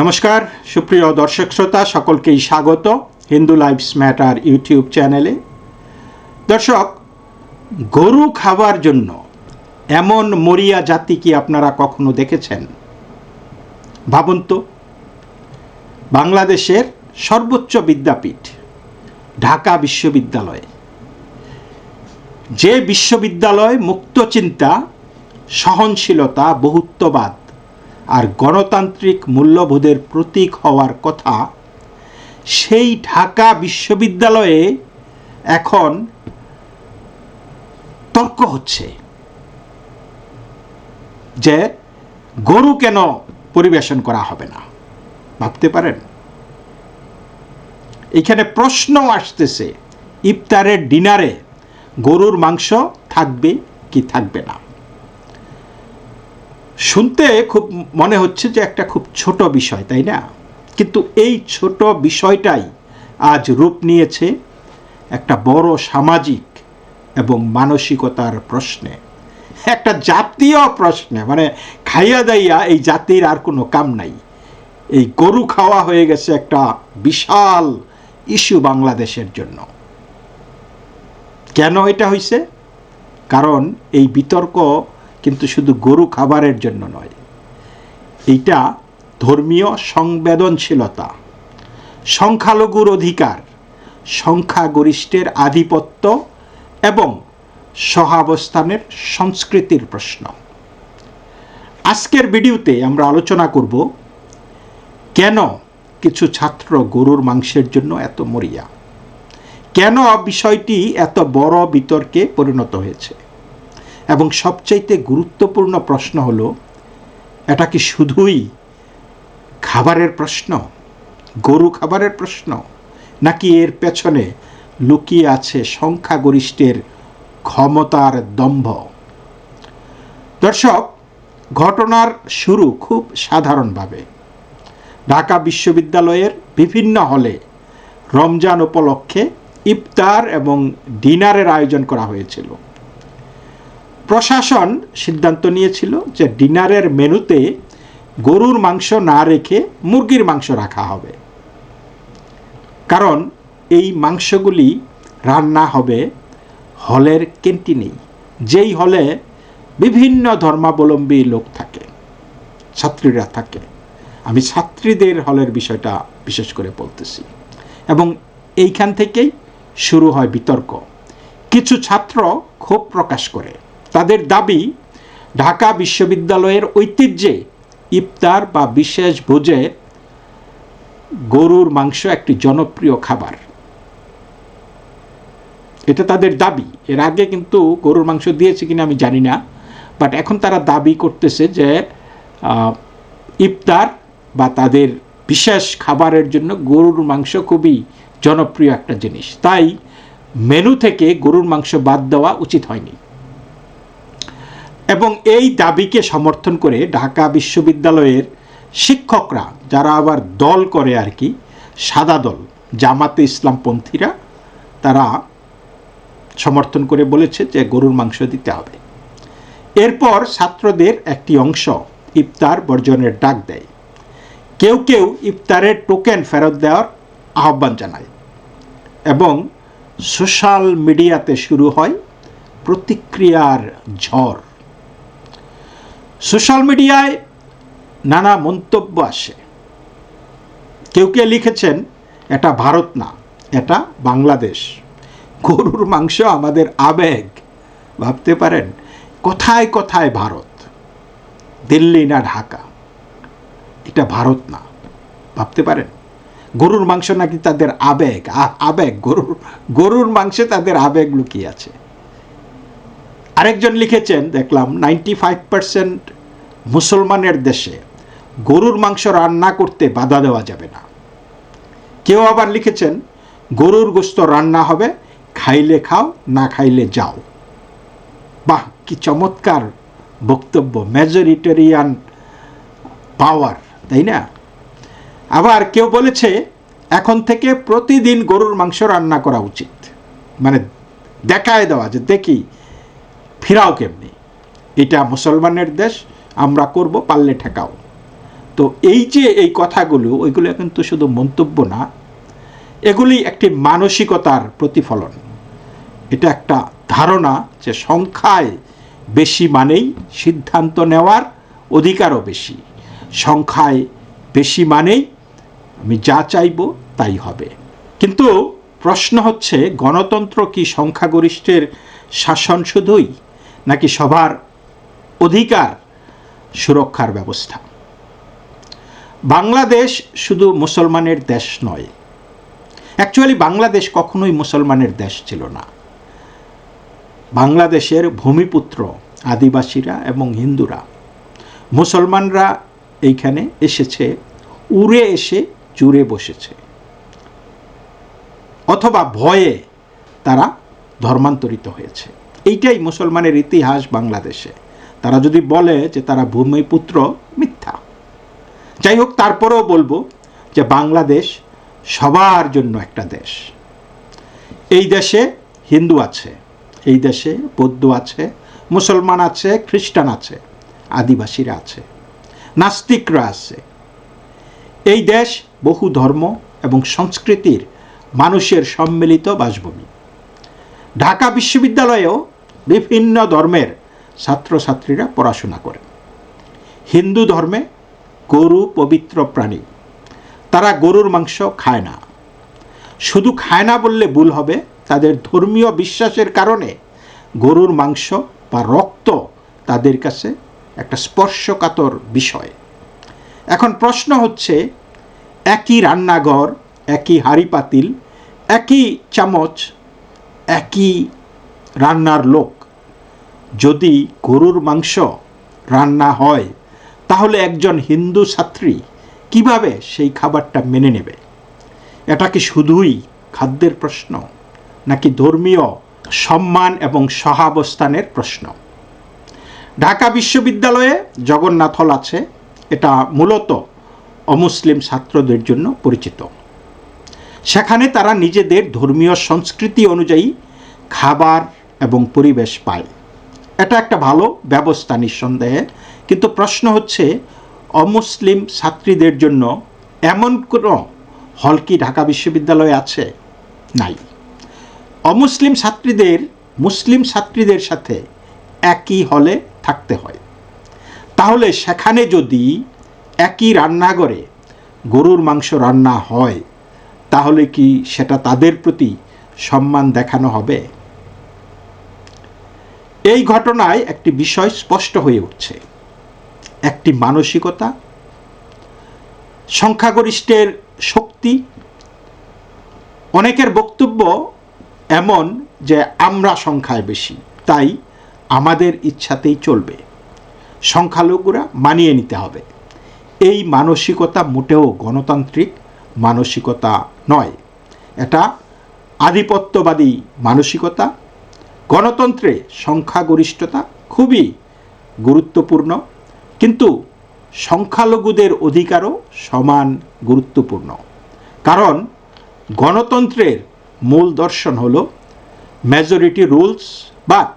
নমস্কার সুপ্রিয় দর্শক শ্রোতা সকলকেই স্বাগত হিন্দু লাইভস ম্যাটার ইউটিউব চ্যানেলে। দর্শক, গরু খাবার জন্য এমন মরিয়া জাতি কি আপনারা কখনো দেখেছেন? ভাবুন তো, বাংলাদেশের সর্বোচ্চ বিদ্যাপীঠ ঢাকা বিশ্ববিদ্যালয়, যে বিশ্ববিদ্যালয় মুক্ত চিন্তা, সহনশীলতা, বহুত্ববাদ আর গণতান্ত্রিক মূল্যবোধের প্রতীক হওয়ার কথা, সেই ঢাকা বিশ্ববিদ্যালয়ে এখন তর্ক হচ্ছে যে গরু কেন পরিবেশন করা হবে না। ভাবতে পারেন, এখানে প্রশ্ন আসতেছে ইফতারের ডিনারে গরুর মাংস থাকবে কি থাকবে না। শুনতে খুব মনে হচ্ছে যে একটা খুব ছোট বিষয়, তাই না? কিন্তু এই ছোট বিষয়টাই আজ রূপ নিয়েছে একটা বড় সামাজিক এবং মানসিকতার প্রশ্নে, একটা জাতীয় প্রশ্নে। মানে খাইয়া দাইয়া এই জাতির আর কোনো কাম নাই। এই গরু খাওয়া হয়ে গেছে একটা বিশাল ইস্যু বাংলাদেশের জন্য। কেন এটা হয়েছে? কারণ এই বিতর্ক কিন্তু শুধু গরু খাবারের জন্য নয়, এইটা ধর্মীয় সংবেদনশীলতা, সংখ্যালঘুর অধিকার, সংখ্যাগরিষ্ঠের আধিপত্য এবং সহাবস্থানের সংস্কৃতির প্রশ্ন। আজকের ভিডিওতে আমরা আলোচনা করব কেন কিছু ছাত্র গরুর মাংসের জন্য এত মরিয়া, কেন বিষয়টি এত বড় বিতর্কে পরিণত হয়েছে, এবং সবচাইতে গুরুত্বপূর্ণ প্রশ্ন হলো, এটা কি শুধুই খাবারের প্রশ্ন, গরু খাবারের প্রশ্ন, নাকি এর পেছনে লুকিয়ে আছে সংখ্যাগরিষ্ঠের ক্ষমতার দম্ভ? দর্শক, ঘটনার শুরু খুব সাধারণভাবে। ঢাকা বিশ্ববিদ্যালয়ের বিভিন্ন হলে রমজান উপলক্ষে ইফতার এবং ডিনারের আয়োজন করা হয়েছিল। প্রশাসন সিদ্ধান্ত নিয়েছিল যে ডিনারের মেনুতে গরুর মাংস না রেখে মুরগির মাংস রাখা হবে, কারণ এই মাংসগুলি রান্না হবে হলের ক্যান্টিনেই, যেই হলে বিভিন্ন ধর্মাবলম্বী লোক থাকে, ছাত্রীরা থাকে। আমি ছাত্রীদের হলের বিষয়টা বিশেষ করে বলতেছি। এবং এইখান থেকেই শুরু হয় বিতর্ক। কিছু ছাত্র ক্ষোভ প্রকাশ করে। তাদের দাবি, ঢাকা বিশ্ববিদ্যালয়ের ঐতিহ্যে ইফতার বা বিশেষ ভোজে গরুর মাংস একটি জনপ্রিয় খাবার। এটা তাদের দাবি। এর আগে কিন্তু গরুর মাংস দিয়েছে কিনা আমি জানি না, বাট এখন তারা দাবি করতেছে যে ইফতার বা তাদের বিশেষ খাবারের জন্য গরুর মাংস খুবই জনপ্রিয় একটা জিনিস, তাই মেনু থেকে গরুর মাংস বাদ দেওয়া উচিত হয়নি। এবং এই দাবিকে সমর্থন করে ঢাকা বিশ্ববিদ্যালয়ের শিক্ষকরা, যারা আবার দল করে আর কি, সাদা দল, জামাতে ইসলামপন্থীরা, তারা সমর্থন করে বলেছে যে গরুর মাংস দিতে হবে। এরপর ছাত্রদের একটি অংশ ইফতার বর্জনের ডাক দেয়। কেউ কেউ ইফতারের টোকেন ফেরত দেওয়ার আহ্বান জানায় এবং সোশ্যাল মিডিয়াতে শুরু হয় প্রতিক্রিয়ার ঝড়। সোশ্যাল মিডিয়ায় নানা মন্তব্য আসে। কেউ কেউ লিখেছেন, এটা ভারত না, এটা বাংলাদেশ, গরুর মাংস আমাদের আবেগ। ভাবতে পারেন, কথায় কথায় ভারত, দিল্লি না ঢাকা, এটা ভারত না। ভাবতে পারেন, গরুর মাংস নাকি তাদের আবেগ। আবেগ, গরুর মাংসে তাদের আবেগ লুকিয়ে আছে। আরেকজন লিখেছেন, দেখলাম 95% মুসলমানের দেশে গরুর মাংস রান্না করতে বাধা দেওয়া যাবে না। কেউ আবার লিখেছেন, গরুর গোশত রান্না হবে, খাইলে খাও, না খাইলে যাও। বাহ, কি চমৎকার বক্তব্য, মেজরিটেরিয়ান পাওয়ার, তাই না? আবার কেউ বলেছে, এখন থেকে প্রতিদিন গরুর মাংস রান্না করা উচিত, মানে দেখায় দেওয়া যে দেখি ফিরাও কেমনি, এটা মুসলমানের দেশ, আমরা করব, পারলে ঠেকাও। তো এই যে এই কথাগুলো, ওইগুলো কিন্তু শুধু মন্তব্য না, এগুলি একটি মানসিকতার প্রতিফলন। এটা একটা ধারণা যে সংখ্যায় বেশি মানেই সিদ্ধান্ত নেওয়ার অধিকারও বেশি, সংখ্যায় বেশি মানেই আমি যা চাইব তাই হবে। কিন্তু প্রশ্ন হচ্ছে, গণতন্ত্র কি সংখ্যাগরিষ্ঠের শাসন শুধুই, নাকি সবার অধিকার সুরক্ষার ব্যবস্থা? বাংলাদেশ শুধু মুসলমানের দেশ নয়। অ্যাকচুয়ালি বাংলাদেশ কখনোই মুসলমানের দেশ ছিল না। বাংলাদেশের ভূমিপুত্র আদিবাসীরা এবং হিন্দুরা, মুসলমানরা এইখানে এসেছে, উড়ে এসে জুড়ে বসেছে, অথবা ভয়ে তারা ধর্মান্তরিত হয়েছে। এইটাই মুসলমানের ইতিহাস বাংলাদেশে। তারা যদি বলে যে তারা ভূমিপুত্র, মিথ্যা। যাই হোক, তারপরেও বলবো যে বাংলাদেশ সবার জন্য একটা দেশ। এই দেশে হিন্দু আছে, এই দেশে বৌদ্ধ আছে, মুসলমান আছে, খ্রিস্টান আছে, আদিবাসীরা আছে, নাস্তিকরা আছে। এই দেশ বহু ধর্ম এবং সংস্কৃতির মানুষের সম্মিলিত বাসভূমি। ঢাকা বিশ্ববিদ্যালয়েও বিভিন্ন ধর্মের ছাত্রছাত্রীরা পড়াশোনা করে। হিন্দু ধর্মে গরু পবিত্র প্রাণী, তারা গরুর মাংস খায় না। শুধু খায় না বললে ভুল হবে, তাদের ধর্মীয় বিশ্বাসের কারণে গরুর মাংস বা রক্ত তাদের কাছে একটা স্পর্শকাতর বিষয়। এখন প্রশ্ন হচ্ছে, একই রান্নাঘর, একই হাঁড়ি পাতিল, একই চামচ, একই রান্নার লোক, যদি গরুর মাংস রান্না হয়, তাহলে একজন হিন্দু ছাত্রী কিভাবে সেই খাবারটা মেনে নেবে? এটা কি শুধুই খাদ্যের প্রশ্ন, নাকি ধর্মীয় সম্মান এবং সহাবস্থানের প্রশ্ন? ঢাকা বিশ্ববিদ্যালয়ে জগন্নাথ হল আছে। এটা মূলত অমুসলিম ছাত্রদের জন্য পরিচিত। সেখানে তারা নিজেদের ধর্মীয় সংস্কৃতি অনুযায়ী খাবার এবং পরিবেশ পায়। এটা একটা ভালো ব্যবস্থা নিঃসন্দেহে। কিন্তু প্রশ্ন হচ্ছে, অমুসলিম ছাত্রীদের জন্য এমন কোনো হল কি ঢাকা বিশ্ববিদ্যালয়ে আছে? নাই। অমুসলিম ছাত্রীদের মুসলিম ছাত্রীদের সাথে একই হলে থাকতে হয়। তাহলে সেখানে যদি একই রান্নাঘরে গরুর মাংস রান্না হয়, তাহলে কি সেটা তাদের প্রতি সম্মান দেখানো হবে? এই ঘটনায় একটি বিষয় স্পষ্ট হয়ে উঠছে, একটি মানসিকতা, সংখ্যাগরিষ্ঠের শক্তি। অনেকের বক্তব্য এমন যে আমরা সংখ্যায় বেশি, তাই আমাদের ইচ্ছাতেই চলবে, সংখ্যালঘুরা মানিয়ে নিতে হবে। এই মানসিকতা মোটেও গণতান্ত্রিক মানসিকতা নয়, এটা আধিপত্যবাদী মানসিকতা। গণতন্ত্রে সংখ্যাগরিষ্ঠতা খুবই গুরুত্বপূর্ণ, কিন্তু সংখ্যালঘুদের অধিকারও সমান গুরুত্বপূর্ণ। কারণ গণতন্ত্রের মূল দর্শন হল majority rules but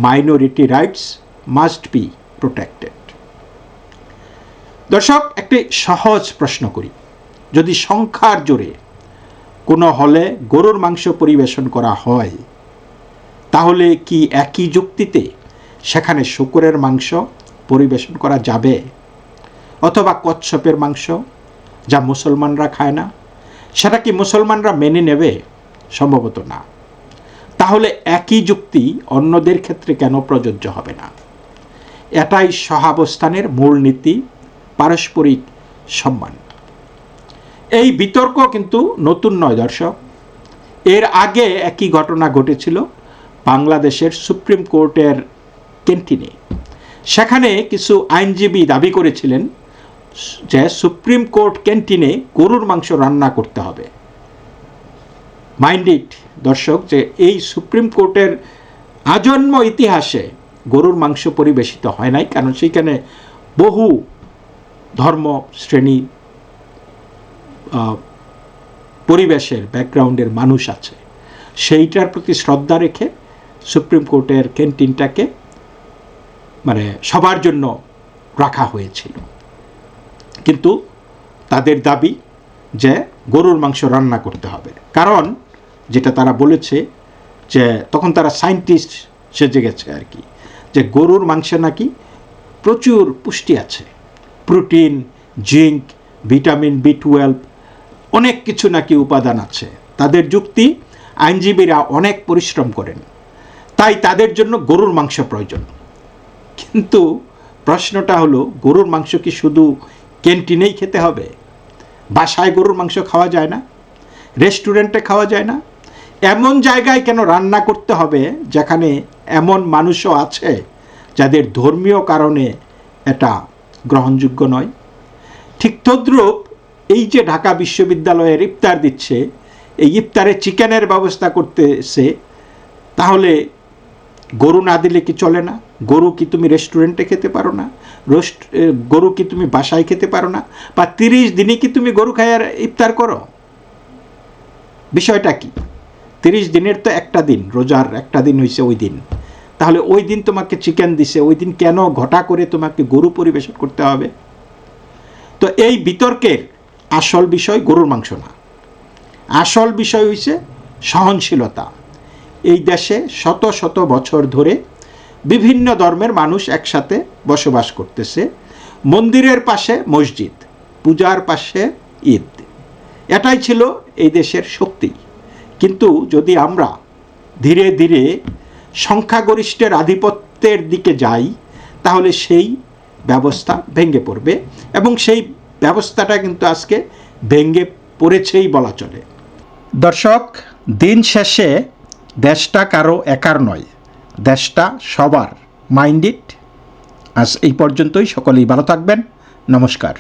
minority rights must be protected. দর্শক, একটি সহজ প্রশ্ন করি, যদি সংখ্যার জোরে কোনো হলে গরুর মাংস পরিবেশন করা হয়, তাহলে কি একই যুক্তিতে সেখানে শূকরের মাংস পরিবেশন করা যাবে? অথবা কচ্ছপের মাংস, যা মুসলমানরা খায় না, সেটা কি মুসলমানরা মেনে নেবে? সম্ভবত না। তাহলে একই যুক্তি অন্যদের ক্ষেত্রে কেন প্রযোজ্য হবে না? এটাই সহাবস্থানের মূলনীতি, পারস্পরিক সম্মান। এই বিতর্ক কিন্তু নতুন নয় দর্শক। এর আগে একই ঘটনা ঘটেছিল বাংলাদেশের সুপ্রিম কোর্টের ক্যান্টিনে। সেখানে কিছু আইনজীবী দাবি করেছিলেন যে সুপ্রিম কোর্ট ক্যান্টিনে গরুর মাংস রান্না করতে হবে। মাইন্ড ইট দর্শক, যে এই সুপ্রিম কোর্টের আজন্ম ইতিহাসে গরুর মাংস পরিবেশিত হয় নাই, কারণ সেখানে বহু ধর্ম, শ্রেণী, পরিবেশের ব্যাকগ্রাউন্ডের মানুষ আছে। সেইটার প্রতি শ্রদ্ধা রেখে সুপ্রিম কোর্টের ক্যান্টিনটাকে সবার জন্য রাখা হয়েছিল। কিন্তু তাদের দাবি যে গরুর মাংস রান্না করতে হবে, কারণ যেটা তারা বলেছে যে তখন তারা সায়েন্টিস্ট সেজে গেছে আর কি, যে গরুর মাংসে নাকি প্রচুর পুষ্টি আছে, প্রোটিন, জিঙ্ক, ভিটামিন বি12, অনেক কিছু নাকি উপাদান আছে। তাদের যুক্তি, আইনজীবীরা অনেক পরিশ্রম করেন, তাই তাদের জন্য গরুর মাংস প্রয়োজন। কিন্তু প্রশ্নটা হলো, গরুর মাংস কি শুধু ক্যান্টিনেই খেতে হবে? বাসায় গরুর মাংস খাওয়া যায় না? রেস্টুরেন্টে খাওয়া যায় না? এমন জায়গায় কেন রান্না করতে হবে যেখানে এমন মানুষও আছে যাদের ধর্মীয় কারণে এটা গ্রহণযোগ্য নয়? ঠিক তদ্রূপ এই যে ঢাকা বিশ্ববিদ্যালয়ের ইফতার দিচ্ছে, এই ইফতারে চিকেনের ব্যবস্থা করতেছে, তাহলে গরু না দিলে কি চলে না? গরু কি তুমি রেস্টুরেন্টে খেতে পারো না? গরু কি তুমি বাসায় খেতে পারো না? বা 30 দিনে কি তুমি গরু খাইয়ার ইফতার করো? বিষয়টা কি? 30 দিনের তো একটা দিন, রোজার একটা দিন হয়েছে ওই দিন, তাহলে ওই দিন তোমাকে চিকেন দিছে, ওই দিন কেন ঘটা করে তোমাকে গরু পরিবেশন করতে হবে? তো এই বিতর্কের আসল বিষয় গরুর মাংস না, আসল বিষয় হইছে সহনশীলতা। এই দেশে শত শত বছর ধরে বিভিন্ন ধর্মের মানুষ একসাথে বসবাস করতেছে। মন্দিরের পাশে মসজিদ, পূজার পাশে ঈদ, এটাই ছিল এই দেশের শক্তি। কিন্তু যদি আমরা ধীরে ধীরে সংখ্যাগরিষ্ঠের আধিপত্যের দিকে যাই, তাহলে সেই ব্যবস্থা ভেঙে পড়বে, এবং সেই ব্যবস্থাটা কিন্তু আজকে ভেঙে পড়েছেই বলা চলে। দর্শক, দিন শেষে দেশটা কারো একার নয়, দেশটা সবার। Mind it. আজ এই পর্যন্তই। সকলেই ভালো থাকবেন। নমস্কার।